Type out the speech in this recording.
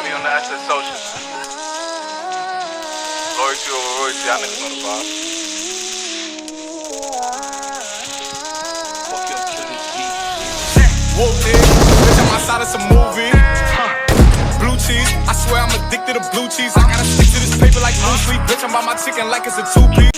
money on the asset social. Loyalty over royalty, y'all niggas know the vibe. Fuck your killer G. Whooped it, bitch, I'm outside of some movie. Blue cheese, I swear I'm addicted to blue cheese. I gotta stick to this paper like blue sweet. Bitch, I'm by my chicken like it's a 2-piece.